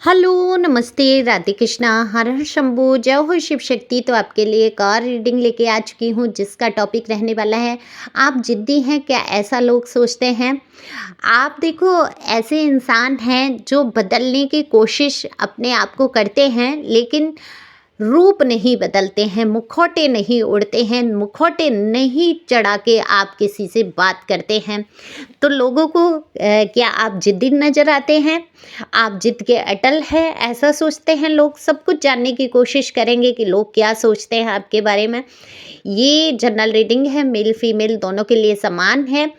Hello, नमस्ते, राधे कृष्णा, हर हर शंभू, जय हो शिव शक्ति। तो आपके लिए एक और रीडिंग लेके आ चुकी हूँ जिसका टॉपिक रहने वाला है, आप जिद्दी हैं क्या, ऐसा लोग सोचते हैं। आप देखो, ऐसे इंसान हैं जो बदलने की कोशिश अपने आप को करते हैं, लेकिन रूप नहीं बदलते हैं, मुखौटे नहीं उड़ते हैं, मुखौटे नहीं चढ़ा के आप किसी से बात करते हैं। तो लोगों को क्या आप जिद्दी नज़र आते हैं? आप जिद के अटल हैं, ऐसा सोचते हैं लोग? सब कुछ जानने की कोशिश करेंगे कि लोग क्या सोचते हैं आपके बारे में। ये जनरल रीडिंग है, मेल फीमेल दोनों के लिए समान है।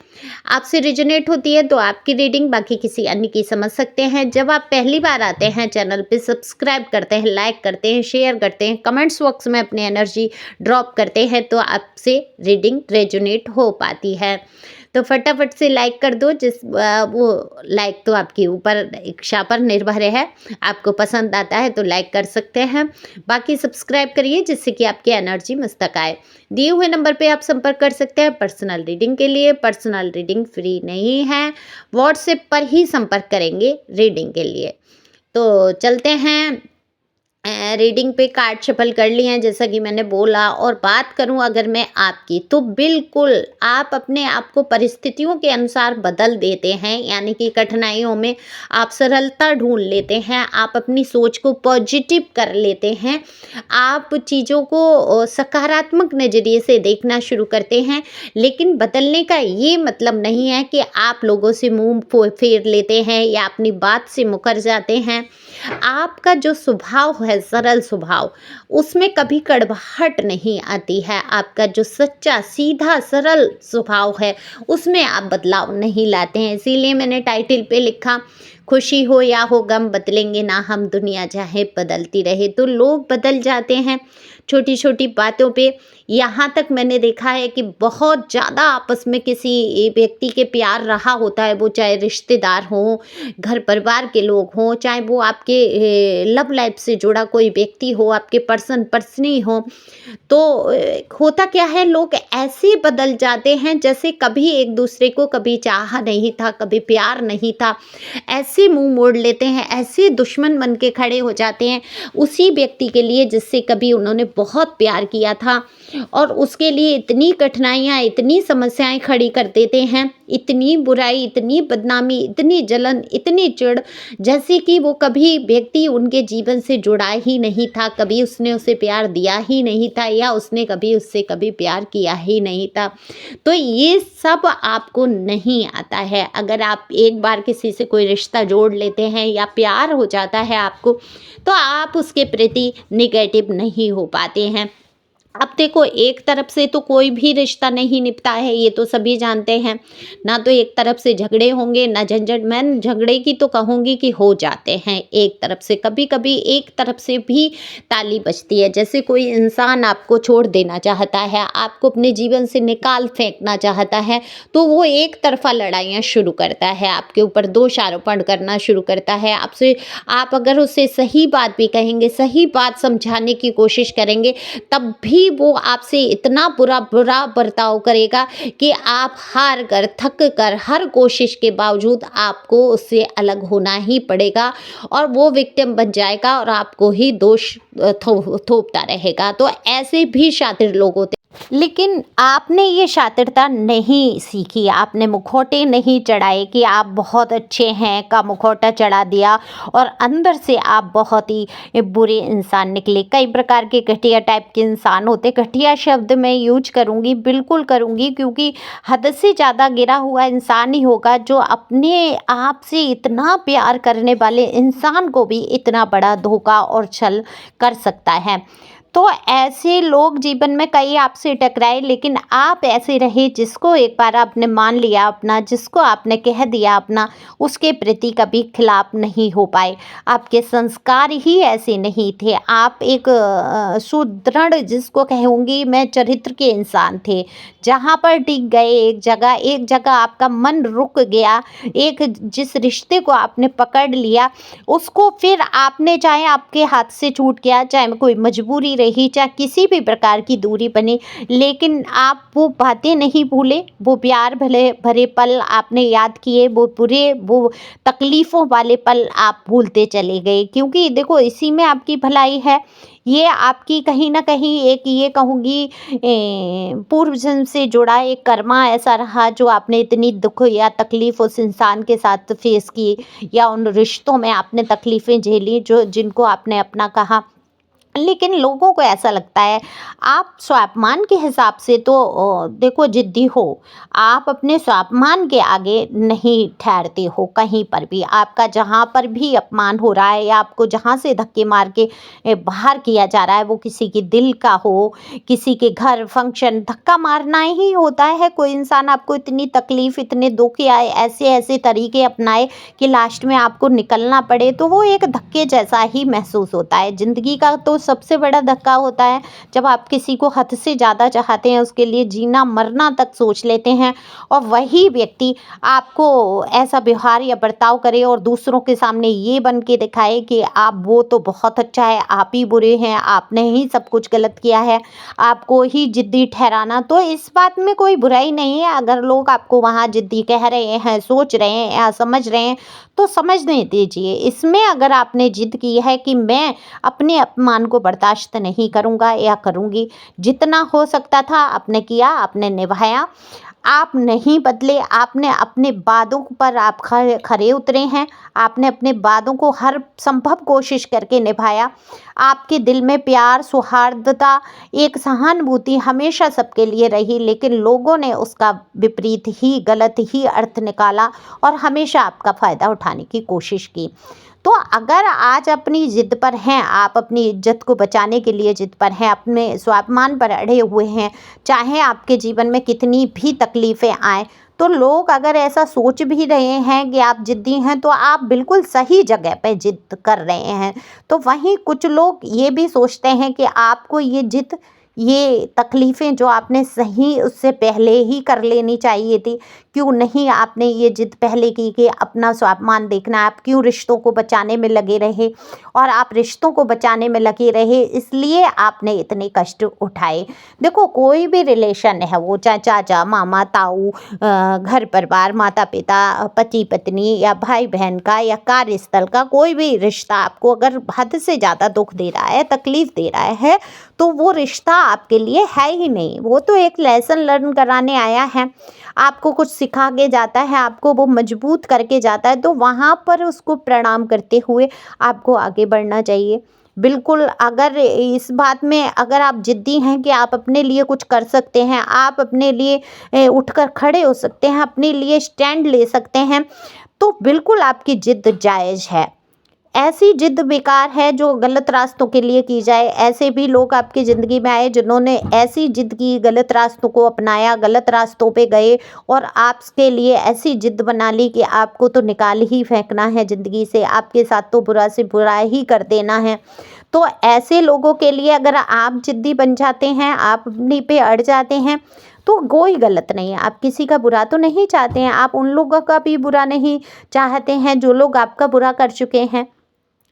आपसे रिजोनेट होती है तो आपकी रीडिंग, बाकी किसी अन्य की समझ सकते हैं। जब आप पहली बार आते हैं चैनल पे, सब्सक्राइब करते हैं, लाइक करते हैं, शेयर करते हैं, कमेंट्स बॉक्स में अपनी एनर्जी ड्रॉप करते हैं, तो आपसे रीडिंग रेजोनेट हो पाती है। तो फटाफट से लाइक कर दो। वो लाइक तो आपके ऊपर इच्छा पर निर्भर है, आपको पसंद आता है तो लाइक कर सकते हैं, बाकी सब्सक्राइब करिए जिससे कि आपकी एनर्जी मस्तक आए। दिए हुए नंबर पे आप संपर्क कर सकते हैं पर्सनल रीडिंग के लिए। पर्सनल रीडिंग फ्री नहीं है, व्हाट्सएप पर ही संपर्क करेंगे रीडिंग के लिए। तो चलते हैं, रीडिंग पे कार्ड शफल कर लिए हैं जैसा कि मैंने बोला। और बात करूं अगर मैं आपकी, तो बिल्कुल आप अपने आप को परिस्थितियों के अनुसार बदल देते हैं, यानी कि कठिनाइयों में आप सरलता ढूंढ लेते हैं, आप अपनी सोच को पॉजिटिव कर लेते हैं, आप चीज़ों को सकारात्मक नज़रिए से देखना शुरू करते हैं। लेकिन बदलने का ये मतलब नहीं है कि आप लोगों से मुंह फेर लेते हैं या अपनी बात से मुकर जाते हैं। आपका जो स्वभाव है, सरल स्वभाव, उसमें कभी कड़वाहट नहीं आती है। आपका जो सच्चा सीधा सरल स्वभाव है उसमें आप बदलाव नहीं लाते हैं। इसीलिए मैंने टाइटल पे लिखा, खुशी हो या हो गम बदलेंगे ना हम, दुनिया चाहे बदलती रहे। तो लोग बदल जाते हैं छोटी छोटी बातों पे। यहाँ तक मैंने देखा है कि बहुत ज़्यादा आपस में किसी व्यक्ति के प्यार रहा होता है, वो चाहे रिश्तेदार हों, घर परिवार के लोग हों, चाहे वो आपके लव लाइफ से जुड़ा कोई व्यक्ति हो, आपके पर्सनी हो। तो होता क्या है, लोग ऐसे बदल जाते हैं जैसे कभी एक दूसरे को कभी चाहा नहीं था, कभी प्यार नहीं था। ऐसे मुंह मोड़ लेते हैं, ऐसे दुश्मन बन के खड़े हो जाते हैं उसी व्यक्ति के लिए जिससे कभी उन्होंने बहुत प्यार किया था, और उसके लिए इतनी कठिनाइयाँ, इतनी समस्याएं खड़ी कर देते हैं, इतनी बुराई, इतनी बदनामी, इतनी जलन, इतनी चिढ़, जैसे कि वो कभी व्यक्ति उनके जीवन से जुड़ा ही नहीं था, कभी उसने उसे प्यार दिया ही नहीं था, या उसने कभी उससे कभी प्यार किया ही नहीं था। तो ये सब आपको नहीं आता है। अगर आप एक बार किसी से कोई रिश्ता जोड़ लेते हैं या प्यार हो जाता है आपको, तो आप उसके प्रति निगेटिव नहीं हो पाते हैं। अब देखो, एक तरफ से तो कोई भी रिश्ता नहीं निपटा है, ये तो सभी जानते हैं। ना तो एक तरफ से झगड़े होंगे, ना झंझट। मैं झगड़े की तो कहूँगी कि हो जाते हैं एक तरफ से, कभी कभी एक तरफ से भी ताली बजती है। जैसे कोई इंसान आपको छोड़ देना चाहता है, आपको अपने जीवन से निकाल फेंकना चाहता है, तो वो एक तरफा लड़ाइयाँ शुरू करता है, आपके ऊपर दोषारोपण करना शुरू करता है आपसे। आप अगर उसे सही बात भी कहेंगे, सही बात समझाने की कोशिश करेंगे, तब भी वो आपसे इतना बुरा बर्ताव करेगा कि आप हार कर, थक कर, हर कोशिश के बावजूद आपको उससे अलग होना ही पड़ेगा, और वो विक्टिम बन जाएगा और आपको ही दोष थोपता रहेगा। तो ऐसे भी शातिर लोग होते, लेकिन आपने ये शातिरता नहीं सीखी, आपने मुखौटे नहीं चढ़ाए कि आप बहुत अच्छे हैं का मुखौटा चढ़ा दिया, और अंदर से आप बहुत ही बुरे इंसान निकले। कई प्रकार के घटिया टाइप के इंसान होते। घटिया शब्द मैं यूज करूँगी, बिल्कुल करूँगी, क्योंकि हद से ज़्यादा गिरा हुआ इंसान ही होगा जो अपने आप से इतना प्यार करने वाले इंसान को भी इतना बड़ा धोखा और छल कर सकता है। तो ऐसे लोग जीवन में कई आपसे टकराए, लेकिन आप ऐसे रहे जिसको एक बार आपने मान लिया अपना, जिसको आपने कह दिया अपना, उसके प्रति कभी खिलाफ नहीं हो पाए। आपके संस्कार ही ऐसे नहीं थे। आप एक सुदृढ़, जिसको कहूँगी मैं, चरित्र के इंसान थे। जहाँ पर टिक गए एक जगह आपका मन रुक गया, एक जिस रिश्ते को आपने पकड़ लिया, उसको फिर आपने, चाहे आपके हाथ से छूट गया, चाहे कोई मजबूरी रही, चाहे किसी भी प्रकार की दूरी बने, लेकिन आप वो बातें नहीं भूले, वो प्यार भले भरे पल आपने याद किए, वो तकलीफ़ों वाले पल आप भूलते चले गए, क्योंकि देखो इसी में आपकी भलाई है। ये आपकी कहीं न कहीं एक ये कहूँगी पूर्व जन्म से जुड़ा एक कर्मा ऐसा रहा, जो आपने इतनी दुःख या तकलीफ़ उस इंसान के साथ फ़ेस की, या उन रिश्तों में आपने तकलीफ़ें झेली जो जिनको आपने अपना कहा। लेकिन लोगों को ऐसा लगता है, आप स्वाभिमान के हिसाब से तो देखो ज़िद्दी हो, आप अपने स्वाभिमान के आगे नहीं ठहरते हो कहीं पर भी। आपका जहाँ पर भी अपमान हो रहा है, या आपको जहाँ से धक्के मार के बाहर किया जा रहा है, वो किसी के दिल का हो, किसी के घर फंक्शन, धक्का मारना ही होता है। कोई इंसान आपको इतनी तकलीफ़, इतने दुःख या ऐसे-ऐसे तरीके अपनाए कि लास्ट में आपको निकलना पड़े, तो वो एक धक्के जैसा ही महसूस होता है। ज़िंदगी का तो सबसे बड़ा धक्का होता है जब आप किसी को हद से ज़्यादा चाहते हैं, उसके लिए जीना मरना तक सोच लेते हैं, और वही व्यक्ति आपको ऐसा व्यवहार या बर्ताव करे और दूसरों के सामने ये बन के दिखाए कि आप, वो तो बहुत अच्छा है, आप ही बुरे हैं, आपने ही सब कुछ गलत किया है, आपको ही ज़िद्दी ठहराना। तो इस बात में कोई बुराई नहीं है, अगर लोग आपको वहाँ ज़िद्दी कह रहे हैं, सोच रहे हैं या समझ रहे हैं, तो समझने दीजिए। इसमें अगर आपने ज़िद की है कि मैं अपने अपमान को बर्दाश्त नहीं करूँगा या करूँगी, जितना हो सकता था आपने किया, आपने निभाया, आप नहीं बदले, आपने अपने वादों पर आप खरे उतरे हैं, आपने अपने वादों को हर संभव कोशिश करके निभाया। आपके दिल में प्यार, सौहार्दता, एक सहानुभूति हमेशा सबके लिए रही, लेकिन लोगों ने उसका विपरीत ही, गलत ही अर्थ निकाला और हमेशा आपका फ़ायदा उठाने की कोशिश की। तो अगर आज अपनी ज़िद पर हैं, आप अपनी इज्जत को बचाने के लिए ज़िद पर हैं, अपने स्वाभिमान पर अड़े हुए हैं, चाहे आपके जीवन में कितनी भी तकलीफ़ें आएँ, तो लोग अगर ऐसा सोच भी रहे हैं कि आप ज़िद्दी हैं, तो आप बिल्कुल सही जगह पे ज़िद कर रहे हैं। तो वहीं कुछ लोग ये भी सोचते हैं कि आपको ये ज़िद, ये तकलीफ़ें जो आपने सही उससे पहले ही कर लेनी चाहिए थी, क्यों नहीं आपने ये ज़िद पहले की कि अपना स्वाभिमान देखना है, आप क्यों रिश्तों को बचाने में लगे रहे, और आप रिश्तों को बचाने में लगे रहे इसलिए आपने इतने कष्ट उठाए। देखो कोई भी रिलेशन है, वो चाहे चाचा, मामा, ताऊ, घर परिवार, माता पिता, पति पत्नी या भाई बहन का या कार्यस्थल का कोई भी रिश्ता आपको अगर हद से ज़्यादा दुःख दे रहा है, तकलीफ़ दे रहा है, तो वो रिश्ता आपके लिए है ही नहीं। वो तो एक लेसन लर्न कराने आया है, आपको कुछ सिखा के जाता है, आपको वो मजबूत करके जाता है, तो वहाँ पर उसको प्रणाम करते हुए आपको आगे बढ़ना चाहिए। बिल्कुल, अगर इस बात में अगर आप ज़िद्दी हैं कि आप अपने लिए कुछ कर सकते हैं, आप अपने लिए उठकर खड़े हो सकते हैं, अपने लिए स्टैंड ले सकते हैं, तो बिल्कुल आपकी ज़िद जायज़ है। ऐसी ज़िद बेकार है जो गलत रास्तों के लिए की जाए। ऐसे भी लोग आपकी ज़िंदगी में आए जिन्होंने ऐसी ज़िद की, गलत रास्तों को अपनाया, गलत रास्तों पे गए और आपके लिए ऐसी ज़िद बना ली कि आपको तो निकाल ही फेंकना है ज़िंदगी से, आपके साथ तो बुरा से बुरा ही कर देना है। तो ऐसे लोगों के लिए अगर आप ज़िद्दी बन जाते हैं, आप अपनी पे अड़ जाते हैं, तो कोई गलत नहीं है। आप किसी का बुरा तो नहीं चाहते हैं, आप उन लोगों का भी बुरा नहीं चाहते हैं जो लोग आपका बुरा कर चुके हैं,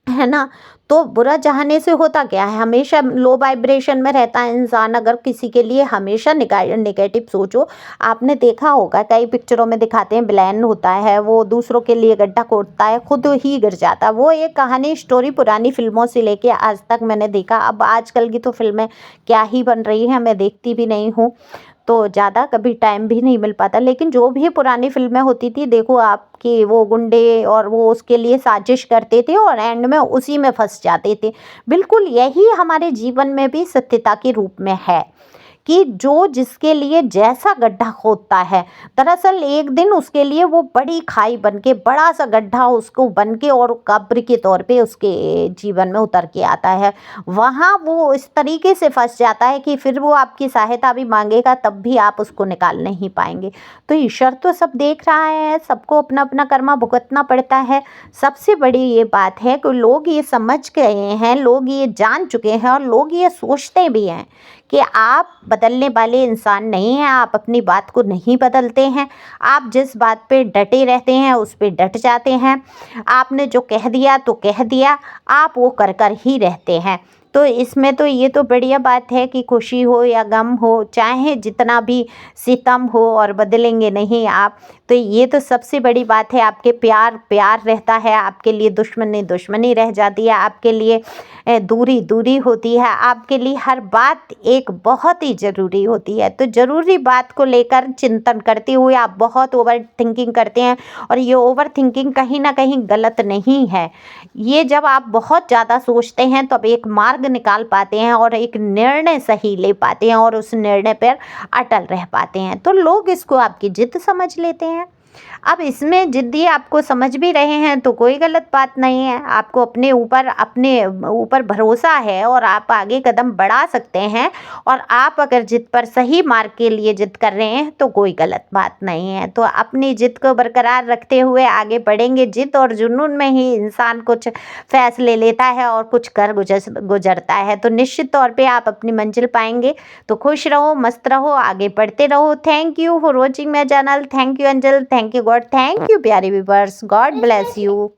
है ना? तो बुरा चाहने से होता क्या है, हमेशा लो वाइब्रेशन में रहता है इंसान। अगर किसी के लिए हमेशा नेगेटिव सोचो, आपने देखा होगा कई पिक्चरों में दिखाते हैं, विलेन होता है वो दूसरों के लिए गड्ढा खोदता है, खुद ही गिर जाता है। वो एक कहानी स्टोरी पुरानी फिल्मों से लेके आज तक मैंने देखा। अब आजकल की तो फिल्में क्या ही बन रही हैं, मैं देखती भी नहीं हूँ, तो ज़्यादा कभी टाइम भी नहीं मिल पाता। लेकिन जो भी पुरानी फिल्में होती थी, देखो आप कि वो गुंडे और वो उसके लिए साजिश करते थे और एंड में उसी में फंस जाते थे। बिल्कुल यही हमारे जीवन में भी सत्यता के रूप में है कि जो जिसके लिए जैसा गड्ढा खोदता है, दरअसल एक दिन उसके लिए वो बड़ी खाई बन के, बड़ा सा गड्ढा उसको बन के और कब्र के तौर पे उसके जीवन में उतर के आता है। वहाँ वो इस तरीके से फंस जाता है कि फिर वो आपकी सहायता भी मांगेगा, तब भी आप उसको निकाल नहीं पाएंगे। तो ईश्वर तो सब देख रहा है, सबको अपना अपना कर्मा भुगतना पड़ता है। सबसे बड़ी ये बात है कि लोग ये समझ गए हैं, लोग ये जान चुके हैं और लोग ये सोचते भी हैं कि आप बदलने वाले इंसान नहीं हैं, आप अपनी बात को नहीं बदलते हैं, आप जिस बात पे डटे रहते हैं उस पे डट जाते हैं, आपने जो कह दिया तो कह दिया, आप वो कर कर ही रहते हैं। तो इसमें तो ये तो बढ़िया बात है कि खुशी हो या गम हो, चाहे जितना भी सितम हो, और बदलेंगे नहीं आप। तो ये तो सबसे बड़ी बात है, आपके प्यार प्यार रहता है, आपके लिए दुश्मनी दुश्मनी रह जाती है, आपके लिए दूरी दूरी होती है, आपके लिए हर बात एक बहुत ही ज़रूरी होती है। तो ज़रूरी बात को लेकर चिंतन करते हुए आप बहुत ओवर थिंकिंग करते हैं, और ये ओवर थिंकिंग कहीं ना कहीं गलत नहीं है। ये जब आप बहुत ज़्यादा सोचते हैं तब एक मार्ग निकाल पाते हैं और एक निर्णय सही ले पाते हैं, और उस निर्णय पर अटल रह पाते हैं। तो लोग इसको आपकी जिद समझ लेते हैं। अब इसमें जिद्दी आपको समझ भी रहे हैं तो कोई गलत बात नहीं है। आपको अपने ऊपर भरोसा है और आप आगे कदम बढ़ा सकते हैं, और आप अगर जिद पर सही मार्ग के लिए जिद कर रहे हैं तो कोई गलत बात नहीं है। तो अपनी जिद को बरकरार रखते हुए आगे बढ़ेंगे। जिद और जुनून में ही इंसान कुछ फैसले लेता है और कुछ कर गुजरता है। तो निश्चित तौर पे आप अपनी मंजिल पाएंगे। तो खुश रहो, मस्त रहो, आगे बढ़ते रहो। Thank you for watching my channel. Thank you अंजल, thank you God, thank you प्यारे व्यूवर्स, गॉड ब्लेस यू।